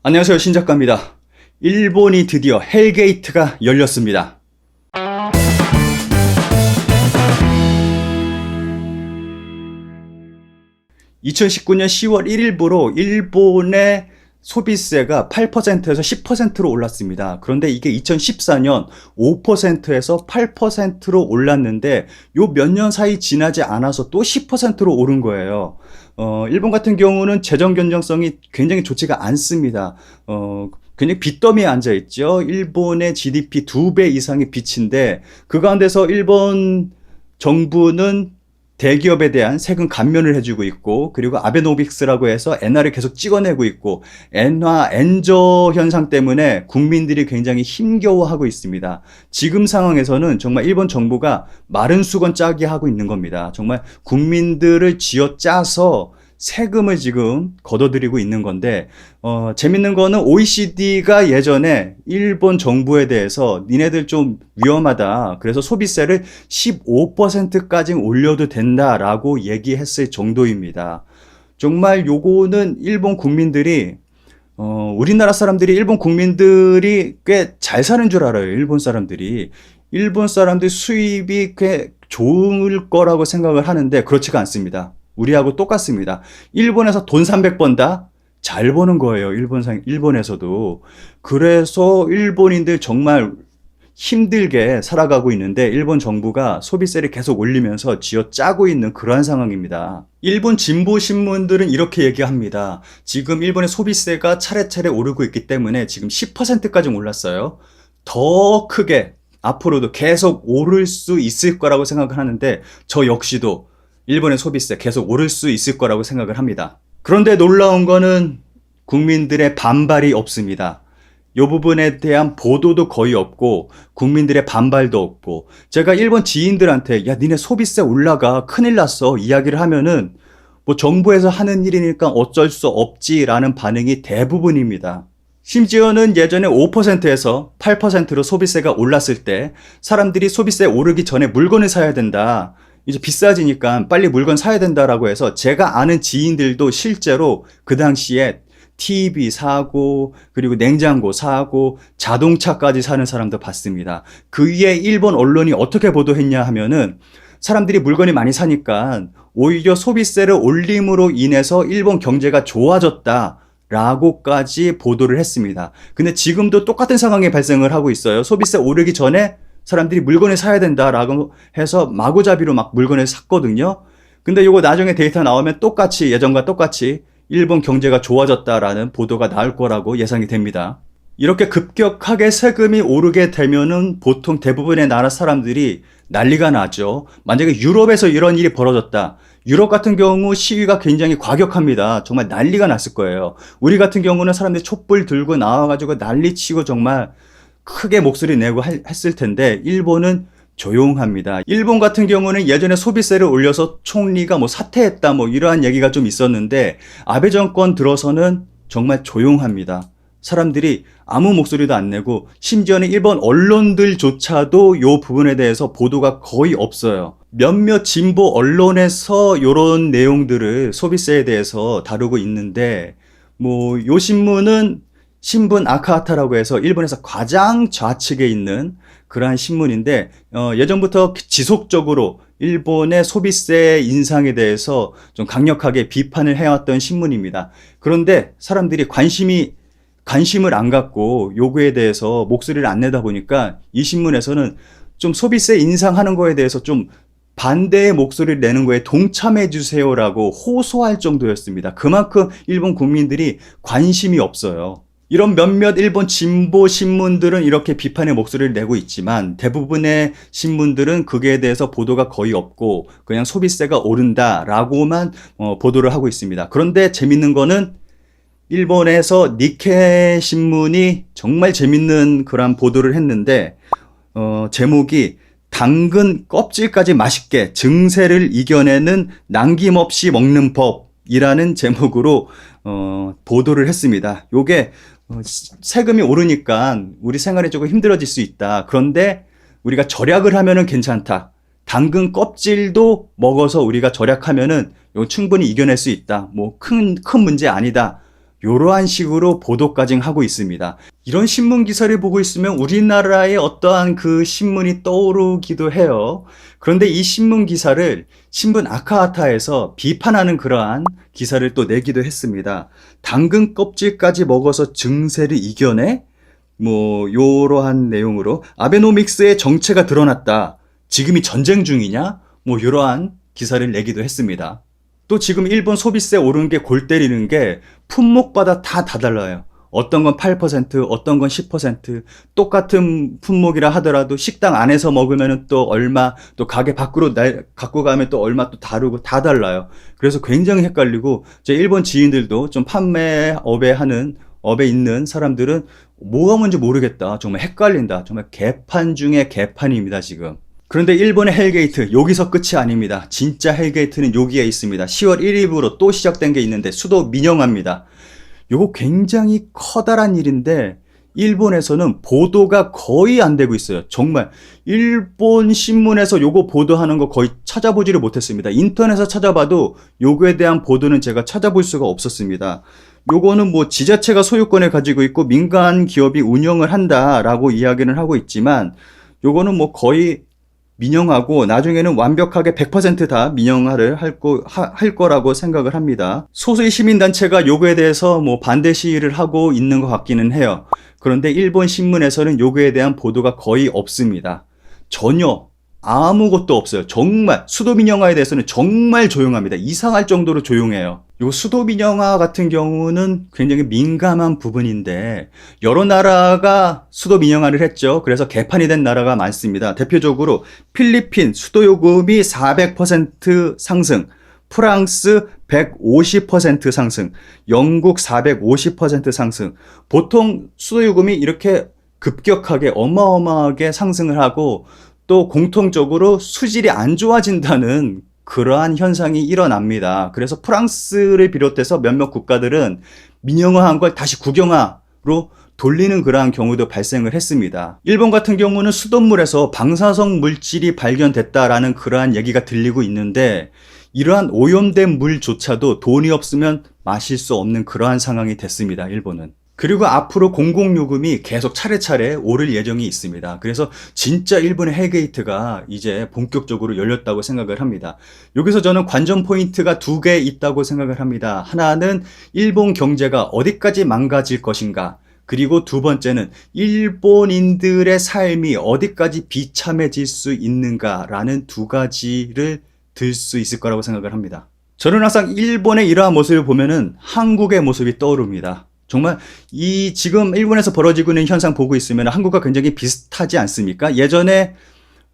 안녕하세요, 신작가입니다. 일본이 드디어 헬게이트가 열렸습니다. 2019년 10월 1일부로 일본의 소비세가 8%에서 10%로 올랐습니다. 그런데 이게 2014년 5%에서 8%로 올랐는데 요 몇 년 사이 지나지 않아서 또 10%로 오른 거예요. 일본 같은 경우는 재정 견정성이 굉장히 좋지가 않습니다. 굉장히 빚더미에 앉아 있죠. 일본의 GDP 2배 이상의 빚인데 그 가운데서 일본 정부는 대기업에 대한 세금 감면을 해주고 있고, 그리고 아베노믹스라고 해서 엔화를 계속 찍어내고 있고, 엔저 현상 때문에 국민들이 굉장히 힘겨워하고 있습니다. 지금 상황에서는 정말 일본 정부가 마른 수건 짜기 하고 있는 겁니다. 정말 국민들을 쥐어짜서 세금을 지금 걷어들이고 있는 건데, 재밌는 거는 OECD가 예전에 일본 정부에 대해서 니네들 좀 위험하다, 그래서 소비세를 15%까지 올려도 된다라고 얘기했을 정도입니다. 정말 요거는 일본 국민들이 우리나라 사람들이 일본 국민들이 꽤 잘 사는 줄 알아요. 일본 사람들 수입이 꽤 좋을 거라고 생각을 하는데 그렇지가 않습니다. 우리하고 똑같습니다. 일본에서 돈 300 번다? 잘 버는 거예요. 일본에서도. 그래서 일본인들 정말 힘들게 살아가고 있는데 일본 정부가 소비세를 계속 올리면서 쥐어짜고 있는 그러한 상황입니다. 일본 진보 신문들은 이렇게 얘기합니다. 지금 일본의 소비세가 차례차례 오르고 있기 때문에 지금 10%까지 올랐어요. 더 크게 앞으로도 계속 오를 수 있을 거라고 생각을 하는데 저 역시도 일본의 소비세 계속 오를 수 있을 거라고 생각을 합니다. 그런데 놀라운 거는 국민들의 반발이 없습니다. 이 부분에 대한 보도도 거의 없고 국민들의 반발도 없고, 제가 일본 지인들한테 야 니네 소비세 올라가 큰일 났어 이야기를 하면은 뭐 정부에서 하는 일이니까 어쩔 수 없지라는 반응이 대부분입니다. 심지어는 예전에 5%에서 8%로 소비세가 올랐을 때 사람들이 소비세 오르기 전에 물건을 사야 된다, 이제 비싸지니까 빨리 물건 사야 된다라고 해서 제가 아는 지인들도 실제로 그 당시에 TV 사고, 그리고 냉장고 사고, 자동차까지 사는 사람도 봤습니다. 그 위에 일본 언론이 어떻게 보도했냐 하면은 사람들이 물건이 많이 사니까 오히려 소비세를 올림으로 인해서 일본 경제가 좋아졌다 라고까지 보도를 했습니다. 근데 지금도 똑같은 상황이 발생을 하고 있어요. 소비세 오르기 전에 사람들이 물건을 사야 된다라고 해서 마구잡이로 막 물건을 샀거든요. 근데 요거 나중에 데이터 나오면 똑같이, 예전과 똑같이 일본 경제가 좋아졌다라는 보도가 나올 거라고 예상이 됩니다. 이렇게 급격하게 세금이 오르게 되면은 보통 대부분의 나라 사람들이 난리가 나죠. 만약에 유럽에서 이런 일이 벌어졌다. 유럽 같은 경우 시위가 굉장히 과격합니다. 정말 난리가 났을 거예요. 우리 같은 경우는 사람들이 촛불 들고 나와가지고 난리치고 정말 크게 목소리 내고 했을 텐데 일본은 조용합니다. 일본 같은 경우는 예전에 소비세를 올려서 총리가 뭐 사퇴했다 뭐 이러한 얘기가 좀 있었는데 아베 정권 들어서는 정말 조용합니다. 사람들이 아무 목소리도 안 내고 심지어는 일본 언론들조차도 이 부분에 대해서 보도가 거의 없어요. 몇몇 진보 언론에서 이런 내용들을 소비세에 대해서 다루고 있는데 뭐 요 신문은 신분 아카하타라고 해서 일본에서 가장 좌측에 있는 그러한 신문인데 예전부터 지속적으로 일본의 소비세 인상에 대해서 좀 강력하게 비판을 해왔던 신문입니다. 그런데 사람들이 관심을 안 갖고 요구에 대해서 목소리를 안 내다 보니까 이 신문에서는 좀 소비세 인상하는 거에 대해서 좀 반대의 목소리를 내는 거에 동참해 주세요라고 호소할 정도였습니다. 그만큼 일본 국민들이 관심이 없어요. 이런 몇몇 일본 진보 신문들은 이렇게 비판의 목소리를 내고 있지만 대부분의 신문들은 그에 대해서 보도가 거의 없고 그냥 소비세가 오른다라고만 보도를 하고 있습니다. 그런데 재밌는 거는 일본에서 니케 신문이 정말 재밌는 그런 보도를 했는데 제목이 당근 껍질까지 맛있게 증세를 이겨내는 남김없이 먹는 법이라는 제목으로 보도를 했습니다. 요게 세금이 오르니까 우리 생활이 조금 힘들어질 수 있다. 그런데 우리가 절약을 하면은 괜찮다. 당근 껍질도 먹어서 우리가 절약하면은 이거 충분히 이겨낼 수 있다. 뭐 큰 문제 아니다. 이러한 식으로 보도까지 하고 있습니다. 이런 신문 기사를 보고 있으면 우리나라의 어떠한 그 신문이 떠오르기도 해요. 그런데 이 신문 기사를 신문 아카하타에서 비판하는 그러한 기사를 또 내기도 했습니다. 당근 껍질까지 먹어서 증세를 이겨내? 뭐 이러한 내용으로 아베노믹스의 정체가 드러났다. 지금이 전쟁 중이냐? 뭐 이러한 기사를 내기도 했습니다. 또 지금 일본 소비세 오르는 게 골 때리는 게 품목마다 다 달라요. 어떤 건 8%, 어떤 건 10%, 똑같은 품목이라 하더라도 식당 안에서 먹으면 또 얼마, 또 가게 밖으로 갖고 가면 또 얼마 또 다르고 다 달라요. 그래서 굉장히 헷갈리고, 제 일본 지인들도 좀 업에 있는 사람들은 뭐가 뭔지 모르겠다. 정말 헷갈린다. 정말 개판 중에 개판입니다, 지금. 그런데 일본의 헬게이트, 여기서 끝이 아닙니다. 진짜 헬게이트는 여기에 있습니다. 10월 1일부로 또 시작된 게 있는데 수도 민영화입니다. 요거 굉장히 커다란 일인데 일본에서는 보도가 거의 안 되고 있어요. 정말 일본 신문에서 요거 보도하는 거 거의 찾아보지를 못했습니다. 인터넷에서 찾아봐도 요거에 대한 보도는 제가 찾아볼 수가 없었습니다. 요거는 뭐 지자체가 소유권을 가지고 있고 민간 기업이 운영을 한다라고 이야기를 하고 있지만 요거는 뭐 거의 민영화고 나중에는 완벽하게 100%다 민영화를 할 거라고 생각을 합니다. 소수의 시민단체가 요거에 대해서 뭐 반대 시위를 하고 있는 것 같기는 해요. 그런데 일본 신문에서는 요거에 대한 보도가 거의 없습니다. 전혀 아무것도 없어요. 정말 수도 민영화에 대해서는 정말 조용합니다. 이상할 정도로 조용해요. 요 수도 민영화 같은 경우는 굉장히 민감한 부분인데 여러 나라가 수도 민영화를 했죠. 그래서 개판이 된 나라가 많습니다. 대표적으로 필리핀 수도 요금이 400% 상승, 프랑스 150% 상승, 영국 450% 상승. 보통 수도 요금이 이렇게 급격하게 어마어마하게 상승을 하고 또 공통적으로 수질이 안 좋아진다는 그러한 현상이 일어납니다. 그래서 프랑스를 비롯해서 몇몇 국가들은 민영화한 걸 다시 국영화로 돌리는 그러한 경우도 발생을 했습니다. 일본 같은 경우는 수돗물에서 방사성 물질이 발견됐다라는 그러한 얘기가 들리고 있는데 이러한 오염된 물조차도 돈이 없으면 마실 수 없는 그러한 상황이 됐습니다. 일본은. 그리고 앞으로 공공요금이 계속 차례차례 오를 예정이 있습니다. 그래서 진짜 일본의 헬게이트가 이제 본격적으로 열렸다고 생각을 합니다. 여기서 저는 관전 포인트가 두 개 있다고 생각을 합니다. 하나는 일본 경제가 어디까지 망가질 것인가. 그리고 두 번째는 일본인들의 삶이 어디까지 비참해질 수 있는가라는 두 가지를 들 수 있을 거라고 생각을 합니다. 저는 항상 일본의 이러한 모습을 보면은 한국의 모습이 떠오릅니다. 정말 지금 일본에서 벌어지고 있는 현상 보고 있으면 한국과 굉장히 비슷하지 않습니까? 예전에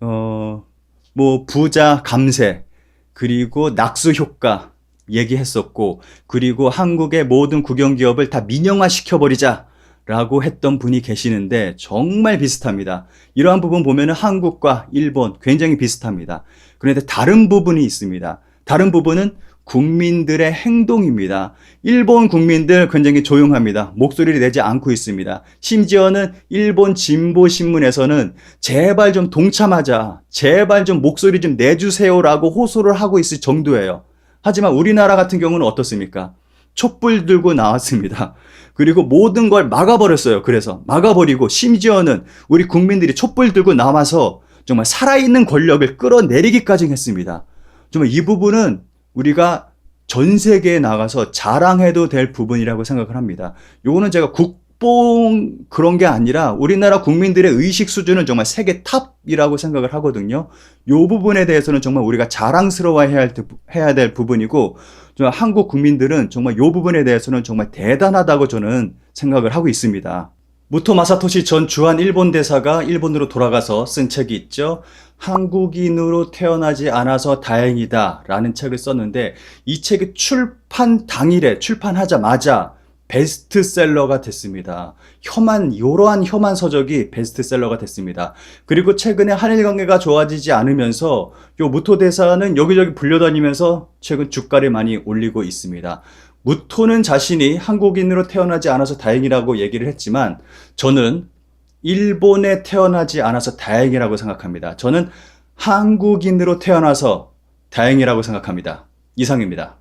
뭐 부자 감세 그리고 낙수 효과 얘기했었고 그리고 한국의 모든 국영기업을 다 민영화 시켜버리자 라고 했던 분이 계시는데 정말 비슷합니다. 이러한 부분 보면은 한국과 일본 굉장히 비슷합니다. 그런데 다른 부분이 있습니다. 다른 부분은 국민들의 행동입니다. 일본 국민들 굉장히 조용합니다. 목소리를 내지 않고 있습니다. 심지어는 일본 진보신문에서는 제발 좀 동참하자, 제발 좀 목소리 좀 내주세요라고 호소를 하고 있을 정도예요. 하지만 우리나라 같은 경우는 어떻습니까? 촛불 들고 나왔습니다. 그리고 모든 걸 막아버렸어요. 그래서 막아버리고 심지어는 우리 국민들이 촛불 들고 나와서 정말 살아있는 권력을 끌어내리기까지 했습니다. 정말 이 부분은 우리가 전 세계에 나가서 자랑해도 될 부분이라고 생각을 합니다. 요거는 제가 국뽕 그런 게 아니라 우리나라 국민들의 의식 수준은 정말 세계 탑이라고 생각을 하거든요. 요 부분에 대해서는 정말 우리가 자랑스러워해야 될 부분이고 한국 국민들은 정말 요 부분에 대해서는 정말 대단하다고 저는 생각을 하고 있습니다. 무토 마사토시 전 주한 일본 대사가 일본으로 돌아가서 쓴 책이 있죠. 한국인으로 태어나지 않아서 다행이다 라는 책을 썼는데 이 책이 출판하자마자 베스트셀러가 됐습니다. 이러한 혐한 서적이 베스트셀러가 됐습니다. 그리고 최근에 한일 관계가 좋아지지 않으면서 요 무토 대사는 여기저기 불려다니면서 최근 주가를 많이 올리고 있습니다. 무토는 자신이 한국인으로 태어나지 않아서 다행이라고 얘기를 했지만 저는 일본에 태어나지 않아서 다행이라고 생각합니다. 저는 한국인으로 태어나서 다행이라고 생각합니다. 이상입니다.